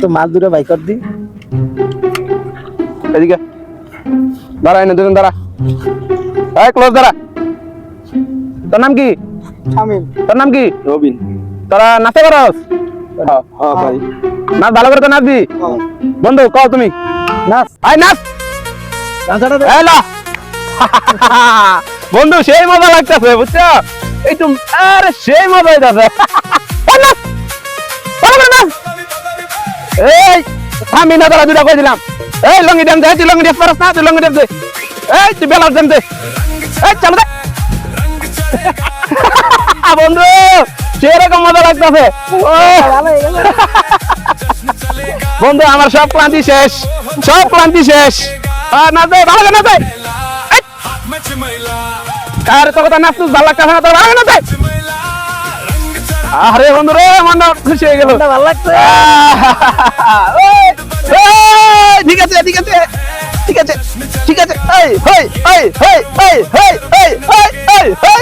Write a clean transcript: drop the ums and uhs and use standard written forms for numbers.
তো মাল দুটো বাই কর দি। এদিকে দাঁড়া, এনে দুজন দাঁড়া, এই ক্লোজ দাঁড়া। তোর নাম কি? শামিম। তোর নাম কি? রবিন। তোরা নাচতে পারস? হ্যাঁ ভাই। নাচ ভালো করে তো নাচবি। বন্ধু কও তুমি নাচ। আয় নাচ। এই লা। বন্ধু সেই মজা লাগতেছে বুঝছো, একটু আরে সেই মজা হইতাছে। এই নাচ, ভালো করে নাচ। এই থামি না, তোরা দুটা কই দিলাম। এই লঙ্গি দেন দে, তুই লঙ্গি দেস পারস না, তুই লঙ্গি দেস দে। এই তুই বেলার দেন দে। এই চল দে। বন্ধু সেরকম মজা লাগতেছে। বন্ধু আমার সব ক্লান্তি শেষ, সব ক্লান্তি শেষ। নাচে ভালো করে নাচে। আরে তোর কথা নাচতুস ভালো লাগতেছে না, তোর ভালো করে নাচে। আরে বন্ধু রে, মনটা খুশি হয়ে গেল। ভালো লাগছে। ঠিক আছে ঠিক আছে ঠিক আছে ঠিক আছে। এই হই হই হই হই হই হই হই হই।